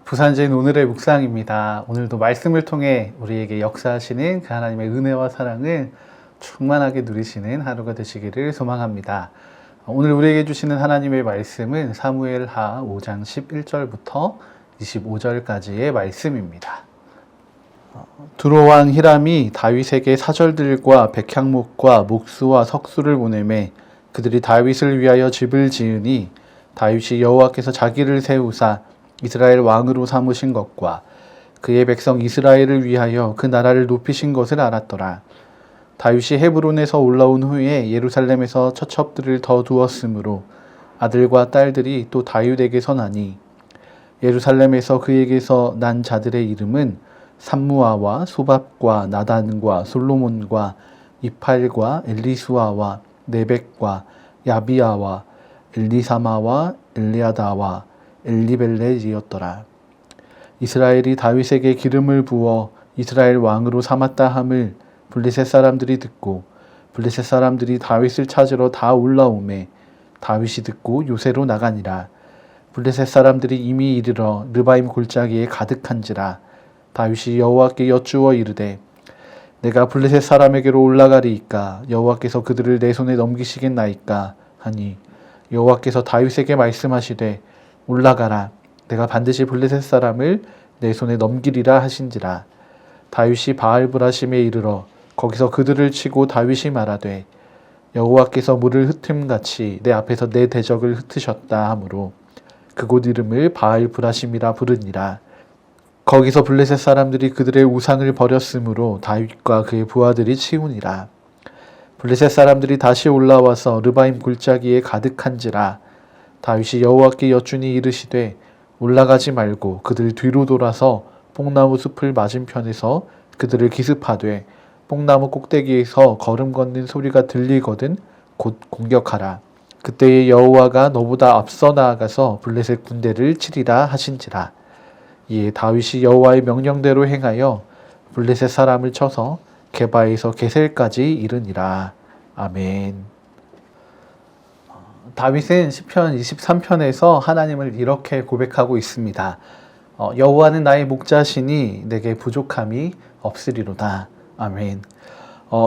부산진 오늘의 묵상입니다. 오늘도 말씀을 통해 우리에게 역사하시는 그 하나님의 은혜와 사랑을 충만하게 누리시는 하루가 되시기를 소망합니다. 오늘 우리에게 주시는 하나님의 말씀은 사무엘하 5장 11절부터 25절까지의 말씀입니다. 두로왕 히람이 다윗에게 사절들과 백향목과 목수와 석수를 보내매 그들이 다윗을 위하여 집을 지으니 다윗이 여호와께서 자기를 세우사 이스라엘 왕으로 삼으신 것과 그의 백성 이스라엘을 위하여 그 나라를 높이신 것을 알았더라. 다윗이 헤브론에서 올라온 후에 예루살렘에서 처첩들을 더 두었으므로 아들과 딸들이 또 다윗에게서 나니 예루살렘에서 그에게서 난 자들의 이름은 삼무아와 소밥과 나단과 솔로몬과 이팔과 엘리수아와 네벡과 야비아와 엘리사마와 엘리아다와 엘리벨렛이었더라. 이스라엘이 다윗에게 기름을 부어 이스라엘 왕으로 삼았다 함을 블레셋 사람들이 듣고 블레셋 사람들이 다윗을 찾으러 다 올라오매 다윗이 듣고 요새로 나가니라. 블레셋 사람들이 이미 이르러 르바임 골짜기에 가득한지라. 다윗이 여호와께 여쭈어 이르되 내가 블레셋 사람에게로 올라가리이까 여호와께서 그들을 내 손에 넘기시겠나이까 하니 여호와께서 다윗에게 말씀하시되 올라가라. 내가 반드시 블레셋 사람을 내 손에 넘기리라 하신지라. 다윗이 바알브라심에 이르러 거기서 그들을 치고 다윗이 말하되 여호와께서 물을 흩음같이 내 앞에서 내 대적을 흩으셨다 하므로 그곳 이름을 바알브라심이라 부르니라. 거기서 블레셋 사람들이 그들의 우상을 버렸으므로 다윗과 그의 부하들이 치우니라. 블레셋 사람들이 다시 올라와서 르바임 골짜기에 가득한지라. 다윗이 여호와께 여쭈니 이르시되 올라가지 말고 그들 뒤로 돌아서 뽕나무 숲을 맞은편에서 그들을 기습하되 뽕나무 꼭대기에서 걸음 걷는 소리가 들리거든 곧 공격하라. 그때에 여호와가 너보다 앞서 나아가서 블레셋 군대를 치리라 하신지라. 이에 다윗이 여호와의 명령대로 행하여 블레셋 사람을 쳐서 게바에서 게셀까지 이르니라. 아멘. 다윗은 시편 23편에서 하나님을 이렇게 고백하고 있습니다. 여호와는 나의 목자시니 내게 부족함이 없으리로다. 아멘.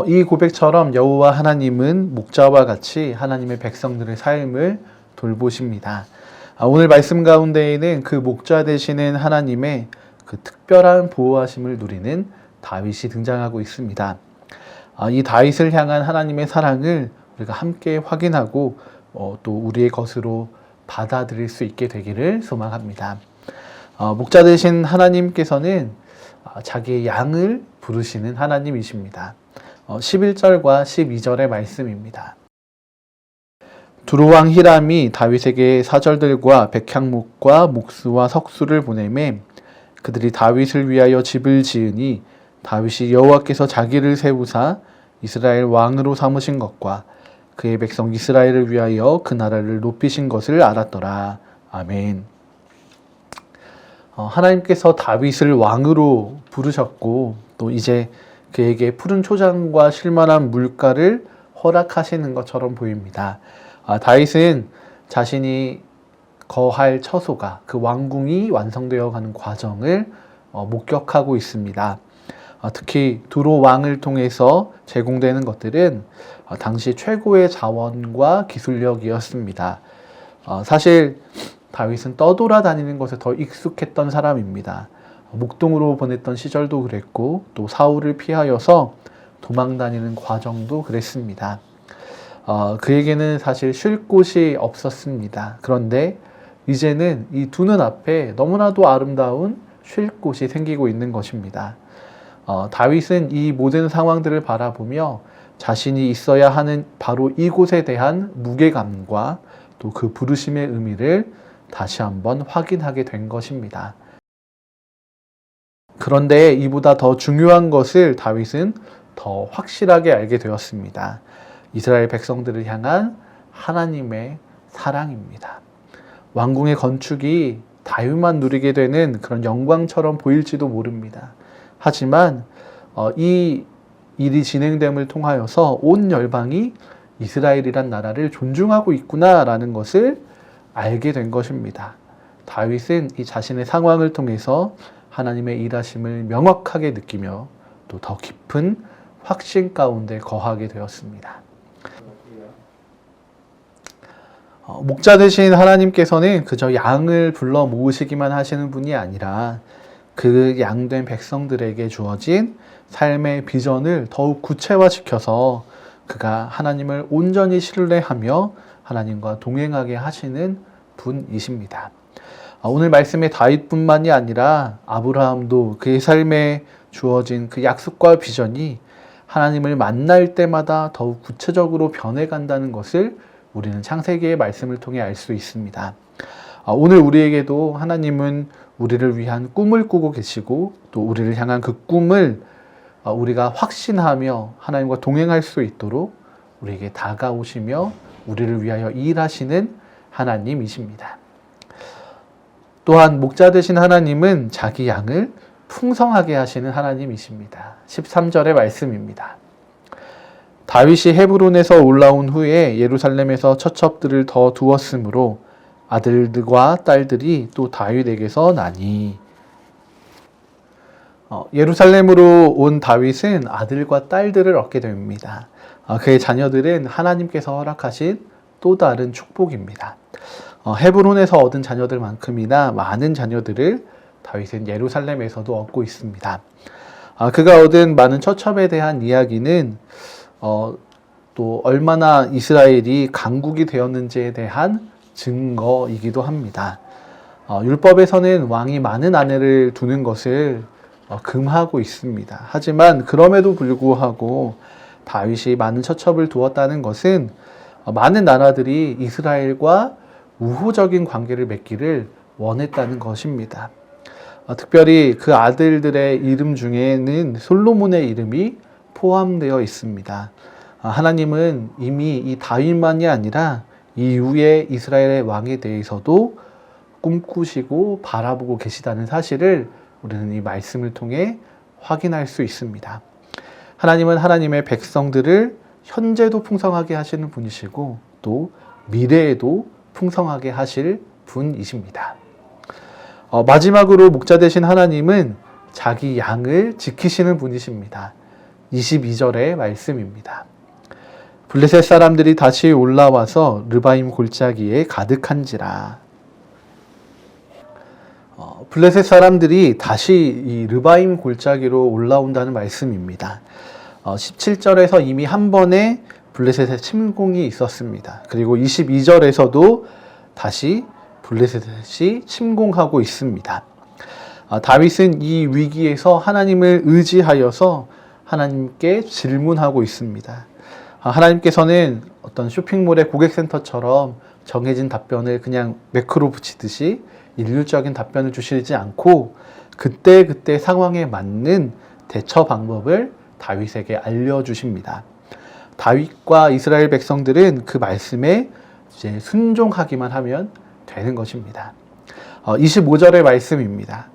이 고백처럼 여호와 하나님은 목자와 같이 하나님의 백성들의 삶을 돌보십니다. 오늘 말씀 가운데에는 그 목자 되시는 하나님의 그 특별한 보호하심을 누리는 다윗이 등장하고 있습니다. 이 다윗을 향한 하나님의 사랑을 우리가 함께 확인하고 또 우리의 것으로 받아들일 수 있게 되기를 소망합니다. 목자 되신 하나님께서는 자기의 양을 부르시는 하나님이십니다. 11절과 12절의 말씀입니다. 두로왕 히람이 다윗에게 사절들과 백향목과 목수와 석수를 보내매 그들이 다윗을 위하여 집을 지으니 다윗이 여호와께서 자기를 세우사 이스라엘 왕으로 삼으신 것과 그의 백성 이스라엘을 위하여 그 나라를 높이신 것을 알았더라. 아멘. 하나님께서 다윗을 왕으로 부르셨고 또 이제 그에게 푸른 초장과 쉴만한 물가를 허락하시는 것처럼 보입니다. 다윗은 자신이 거할 처소가 그 왕궁이 완성되어 가는 과정을 목격하고 있습니다. 특히 두로 왕을 통해서 제공되는 것들은 당시 최고의 자원과 기술력이었습니다. 사실 다윗은 떠돌아다니는 것에 더 익숙했던 사람입니다. 목동으로 보냈던 시절도 그랬고 또 사울을 피하여서 도망다니는 과정도 그랬습니다. 그에게는 사실 쉴 곳이 없었습니다. 그런데 이제는 이 두 눈 앞에 너무나도 아름다운 쉴 곳이 생기고 있는 것입니다. 다윗은 이 모든 상황들을 바라보며 자신이 있어야 하는 바로 이곳에 대한 무게감과 또 그 부르심의 의미를 다시 한번 확인하게 된 것입니다. 그런데 이보다 더 중요한 것을 다윗은 더 확실하게 알게 되었습니다. 이스라엘 백성들을 향한 하나님의 사랑입니다. 왕궁의 건축이 다윗만 누리게 되는 그런 영광처럼 보일지도 모릅니다. 하지만 이 일이 진행됨을 통하여서 온 열방이 이스라엘이란 나라를 존중하고 있구나라는 것을 알게 된 것입니다. 다윗은 이 자신의 상황을 통해서 하나님의 일하심을 명확하게 느끼며 또 더 깊은 확신 가운데 거하게 되었습니다. 목자 되신 하나님께서는 그저 양을 불러 모으시기만 하시는 분이 아니라 그 양된 백성들에게 주어진 삶의 비전을 더욱 구체화시켜서 그가 하나님을 온전히 신뢰하며 하나님과 동행하게 하시는 분이십니다. 오늘 말씀의 다윗뿐만이 아니라 아브라함도 그의 삶에 주어진 그 약속과 비전이 하나님을 만날 때마다 더욱 구체적으로 변해간다는 것을 우리는 창세기의 말씀을 통해 알 수 있습니다. 오늘 우리에게도 하나님은 우리를 위한 꿈을 꾸고 계시고 또 우리를 향한 그 꿈을 우리가 확신하며 하나님과 동행할 수 있도록 우리에게 다가오시며 우리를 위하여 일하시는 하나님이십니다. 또한 목자 되신 하나님은 자기 양을 풍성하게 하시는 하나님이십니다. 13절의 말씀입니다. 다윗이 헤브론에서 올라온 후에 예루살렘에서 처첩들을 더 두었으므로 아들들과 딸들이 또 다윗에게서 나니. 예루살렘으로 온 다윗은 아들과 딸들을 얻게 됩니다. 그의 자녀들은 하나님께서 허락하신 또 다른 축복입니다. 헤브론에서 얻은 자녀들만큼이나 많은 자녀들을 다윗은 예루살렘에서도 얻고 있습니다. 그가 얻은 많은 처첩에 대한 이야기는 또 얼마나 이스라엘이 강국이 되었는지에 대한 증거이기도 합니다. 율법에서는 왕이 많은 아내를 두는 것을 금하고 있습니다. 하지만 그럼에도 불구하고 다윗이 많은 처첩을 두었다는 것은 많은 나라들이 이스라엘과 우호적인 관계를 맺기를 원했다는 것입니다. 특별히 그 아들들의 이름 중에는 솔로몬의 이름이 포함되어 있습니다. 하나님은 이미 이 다윗만이 아니라 이후의 이스라엘의 왕에 대해서도 꿈꾸시고 바라보고 계시다는 사실을 우리는 이 말씀을 통해 확인할 수 있습니다. 하나님은 하나님의 백성들을 현재도 풍성하게 하시는 분이시고 또 미래에도 풍성하게 하실 분이십니다. 마지막으로 목자 되신 하나님은 자기 양을 지키시는 분이십니다. 22절의 말씀입니다. 블레셋 사람들이 다시 올라와서 르바임 골짜기에 가득한지라. 블레셋 사람들이 다시 이 르바임 골짜기로 올라온다는 말씀입니다. 17절에서 이미 한 번의 블레셋의 침공이 있었습니다. 그리고 22절에서도 다시 블레셋이 침공하고 있습니다. 다윗은 이 위기에서 하나님을 의지하여서 하나님께 질문하고 있습니다. 하나님께서는 어떤 쇼핑몰의 고객센터처럼 정해진 답변을 그냥 매크로 붙이듯이 일률적인 답변을 주시지 않고 그때그때 상황에 맞는 대처 방법을 다윗에게 알려주십니다. 다윗과 이스라엘 백성들은 그 말씀에 이제 순종하기만 하면 되는 것입니다. 25절의 말씀입니다.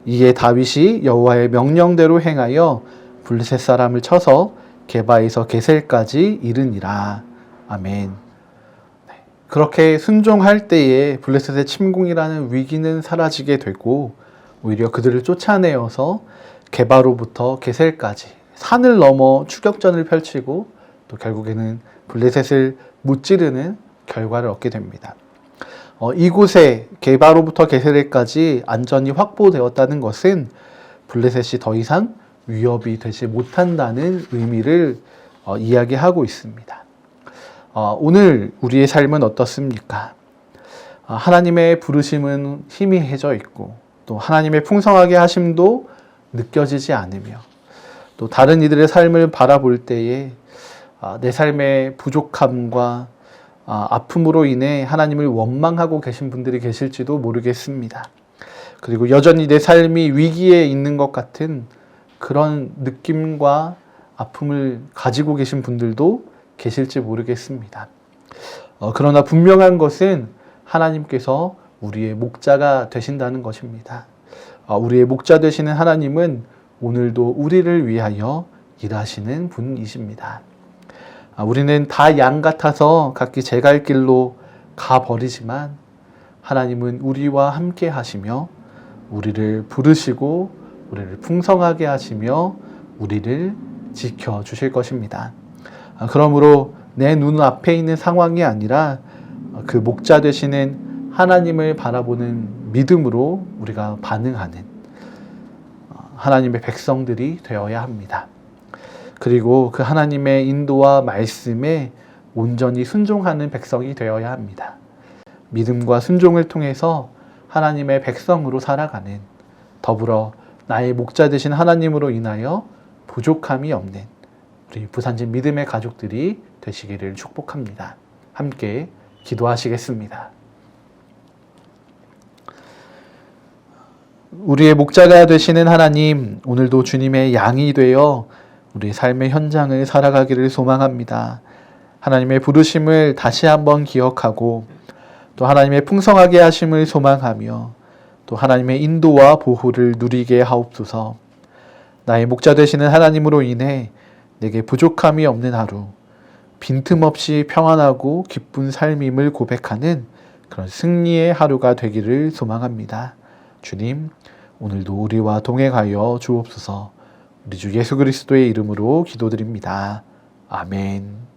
이에 다윗이 여호와의 명령대로 행하여 블레셋 사람을 쳐서 게바에서 게셀까지 이르니라. 아멘. 그렇게 순종할 때에 블레셋의 침공이라는 위기는 사라지게 되고 오히려 그들을 쫓아내어서 게바로부터 게셀까지 산을 넘어 추격전을 펼치고 또 결국에는 블레셋을 무찌르는 결과를 얻게 됩니다. 이곳에 게바로부터 게셀까지 안전이 확보되었다는 것은 블레셋이 더 이상 위협이 되지 못한다는 의미를 이야기하고 있습니다. 오늘 우리의 삶은 어떻습니까? 하나님의 부르심은 희미해져 있고 또 하나님의 풍성하게 하심도 느껴지지 않으며 또 다른 이들의 삶을 바라볼 때에 내 삶의 부족함과 아픔으로 인해 하나님을 원망하고 계신 분들이 계실지도 모르겠습니다. 그리고 여전히 내 삶이 위기에 있는 것 같은 그런 느낌과 아픔을 가지고 계신 분들도 계실지 모르겠습니다. 그러나 분명한 것은 하나님께서 우리의 목자가 되신다는 것입니다. 우리의 목자 되시는 하나님은 오늘도 우리를 위하여 일하시는 분이십니다. 우리는 다 양 같아서 각기 제 갈 길로 가버리지만 하나님은 우리와 함께 하시며 우리를 부르시고 우리를 풍성하게 하시며 우리를 지켜주실 것입니다. 그러므로 내 눈앞에 있는 상황이 아니라 그 목자 되시는 하나님을 바라보는 믿음으로 우리가 반응하는 하나님의 백성들이 되어야 합니다. 그리고 그 하나님의 인도와 말씀에 온전히 순종하는 백성이 되어야 합니다. 믿음과 순종을 통해서 하나님의 백성으로 살아가는, 더불어 나의 목자 되신 하나님으로 인하여 부족함이 없는 우리 부산진 믿음의 가족들이 되시기를 축복합니다. 함께 기도하시겠습니다. 우리의 목자가 되시는 하나님, 오늘도 주님의 양이 되어 우리 삶의 현장을 살아가기를 소망합니다. 하나님의 부르심을 다시 한번 기억하고 또 하나님의 풍성하게 하심을 소망하며 또 하나님의 인도와 보호를 누리게 하옵소서. 나의 목자 되시는 하나님으로 인해 내게 부족함이 없는 하루, 빈틈없이 평안하고 기쁜 삶임을 고백하는 그런 승리의 하루가 되기를 소망합니다. 주님, 오늘도 우리와 동행하여 주옵소서. 우리 주 예수 그리스도의 이름으로 기도드립니다. 아멘.